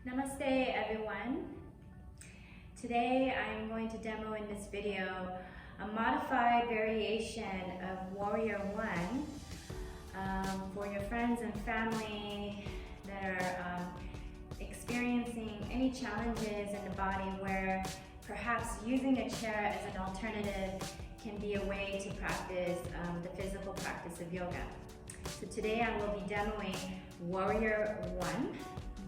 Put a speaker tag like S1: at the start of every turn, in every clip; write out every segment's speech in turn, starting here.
S1: Namaste everyone. Today I'm going to demo in this video a modified variation of Warrior One for your friends and family that are experiencing any challenges in the body where perhaps using a chair as an alternative can be a way to practice the physical practice of yoga. So today I will be demoing Warrior One.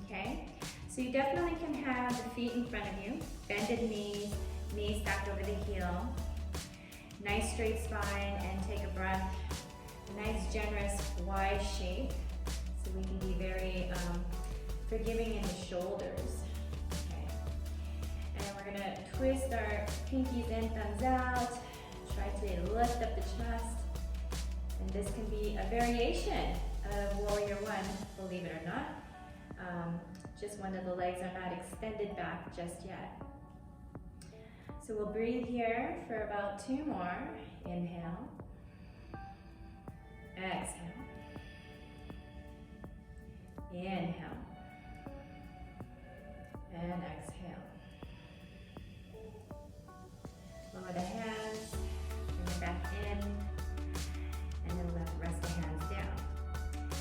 S1: Okay? So you definitely can have the feet in front of you, bended knees, knees stacked over the heel, nice straight spine, and take a breath. A nice generous wide shape, so we can be very forgiving in the shoulders. Okay. And we're gonna twist our pinkies in, thumbs out, try to lift up the chest. And this can be a variation of Warrior One, believe it or not. Just one of the legs are not extended back just yet. So we'll breathe here for about 2 more. Inhale. Exhale. Inhale. And exhale. Lower the hands, bring it back in, and then rest the hands down.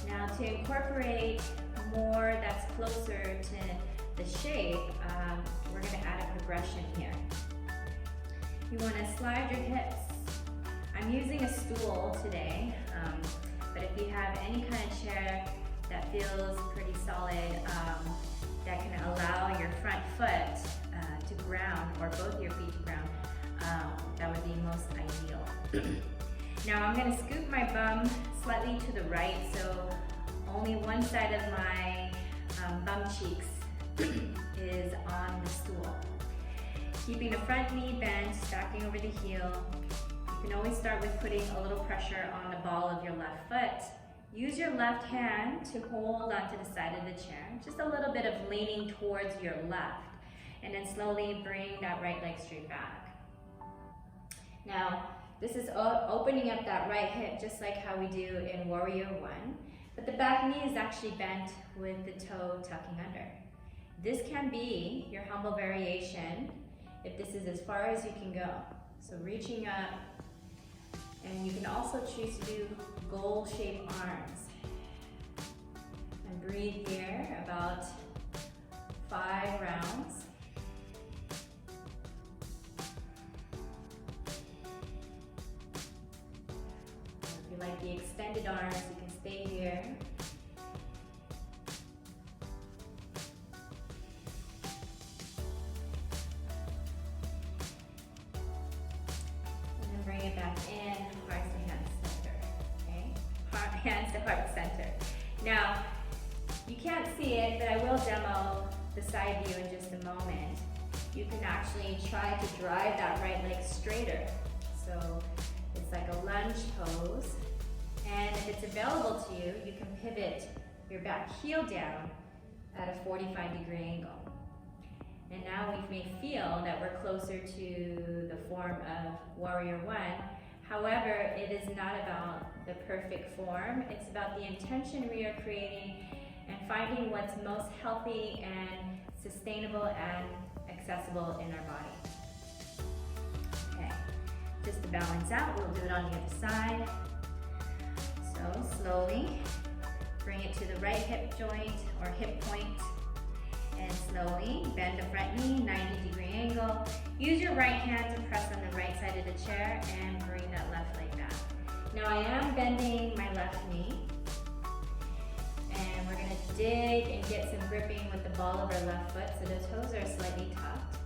S1: Now to incorporate more that's closer to the shape, we're going to add a progression here. You want to slide your hips. I'm using a stool today, but if you have any kind of chair that feels pretty solid, that can allow your front foot to ground, or both your feet to ground, that would be most ideal. Now I'm going to scoop my bum slightly to the right, so only one side of my bum cheeks is on the stool. Keeping the front knee bent, stacking over the heel. You can always start with putting a little pressure on the ball of your left foot. Use your left hand to hold onto the side of the chair. Just a little bit of leaning towards your left. And then slowly bring that right leg straight back. Now, this is opening up that right hip just like how we do in Warrior One. But the back knee is actually bent with the toe tucking under. This can be your humble variation if this is as far as you can go. So reaching up, and you can also choose to do goal-shaped arms. And breathe here about 5 rounds. If you like the extended arms, you can stay here. And then bring it back in, heart to hand center. Okay? Hands to heart center. Now, you can't see it, but I will demo the side view in just a moment. You can actually try to drive that right leg straighter. So it's like a lunge pose. And if it's available to you, you can pivot your back heel down at a 45-degree angle. And now we may feel that we're closer to the form of Warrior One. However, it is not about the perfect form. It's about the intention we are creating and finding what's most healthy and sustainable and accessible in our body. Okay, just to balance out, we'll do it on the other side. So slowly bring it to the right hip joint or hip point, and slowly bend the front knee, 90-degree angle. Use your right hand to press on the right side of the chair and bring that left leg back. Now I am bending my left knee, and we're going to dig and get some gripping with the ball of our left foot so the toes are slightly tucked.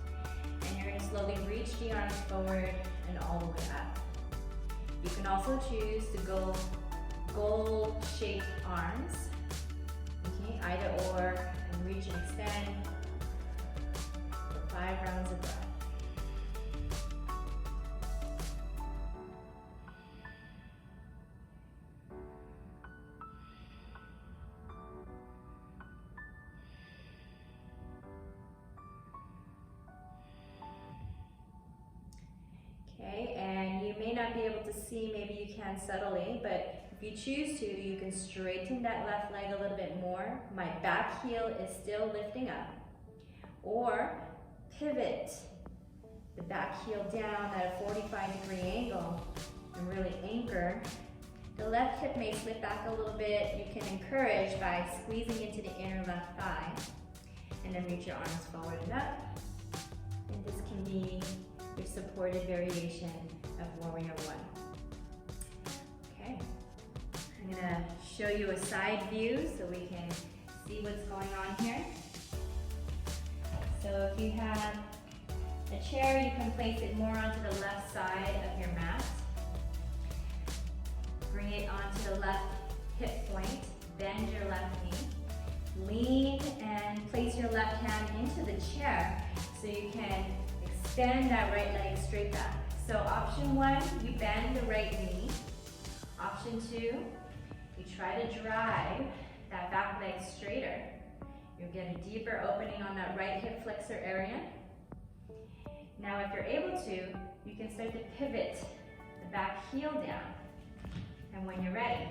S1: And you're going to slowly reach the arms forward and all the way up. You can also choose to go goal-shaped arms, okay, either or, and reach and extend for 5 rounds of breath. Okay, and you may not be able to see, maybe you can subtly, but If you choose to, you can straighten that left leg a little bit more. My back heel is still lifting up. Or pivot the back heel down at a 45-degree angle and really anchor. The left hip may slip back a little bit. You can encourage by squeezing into the inner left thigh. And then reach your arms forward and up. And this can be your supported variation of Warrior One. Okay, I'm gonna show you a side view so we can see what's going on here. So if you have a chair, you can place it more onto the left side of your mat. Bring it onto the left hip point, bend your left knee. Lean and place your left hand into the chair so you can extend that right leg straight back. So option one, you bend the right knee. Option two, you try to drive that back leg straighter. You'll get a deeper opening on that right hip flexor area. Now if you're able to, you can start to pivot the back heel down. And when you're ready,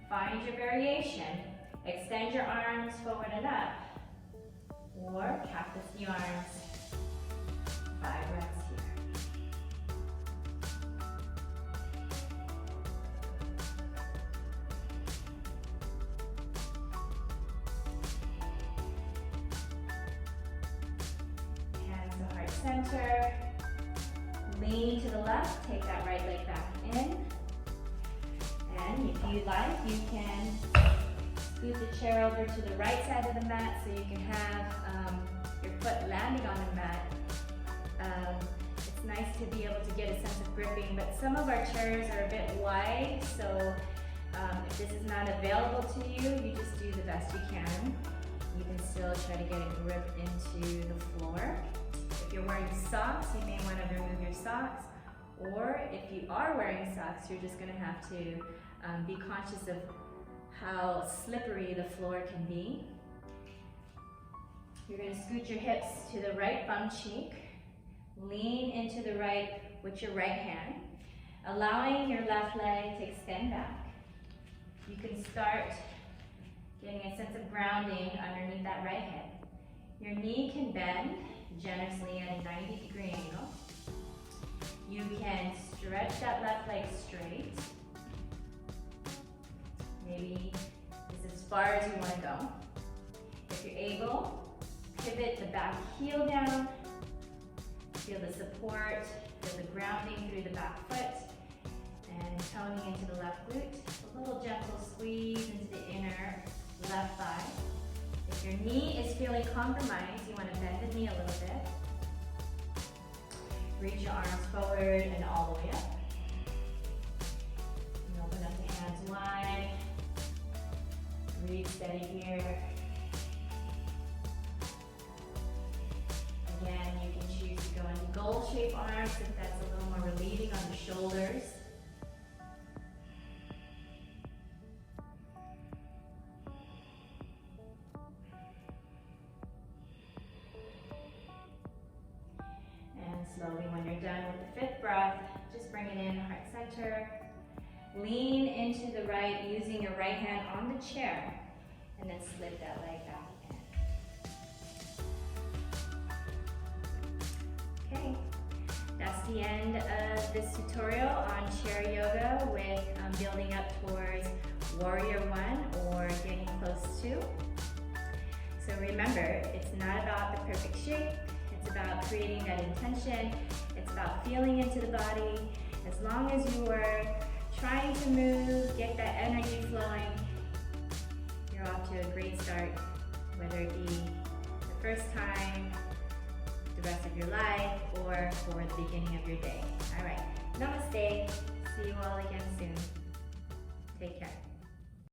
S1: find your variation. Extend your arms forward and up, or cactus the arms. 5 reps here. Hands to heart center. Lean to the left, take that right leg back in. And if you like, you can scoot the chair over to the right side of the mat so you can have your foot landing on the mat. It's nice to be able to get a sense of gripping, but some of our chairs are a bit wide, so if this is not available to you, you just do the best you can. You can still try to get a grip into the floor. If you're wearing socks, you may want to remove your socks, or if you are wearing socks, you're just going to have to be conscious of how slippery the floor can be. You're going to scoot your hips to the right bum cheek, lean into the right with your right hand, allowing your left leg to extend back. You can start getting a sense of grounding underneath that right hip. Your knee can bend generously at a 90-degree angle. You can stretch that left leg straight. Maybe this is as far as you want to go. If you're able, pivot the back heel down. Feel the support, feel the grounding through the back foot, and toning into the left glute. A little gentle squeeze into the inner left thigh. If your knee is feeling compromised, you want to bend the knee a little bit. Reach your arms forward and all the way up. And open up the hands wide. Breathe steady here. Again, you can choose to go into gold-shaped arms if that's a little more relieving on the shoulders. And slowly, when you're done with the 5th breath, just bring it in, heart center. Lean into the right, using your right hand on the chair, and then slip that leg back in. Okay, that's the end of this tutorial on chair yoga with building up towards Warrior One or getting close to. So remember, it's not about the perfect shape, it's about creating that intention, it's about feeling into the body. As long as you are trying to move, get that energy flowing, you're off to a great start, whether it be the first time, the rest of your life, or for the beginning of your day. All right, namaste. See you all again soon. Take care.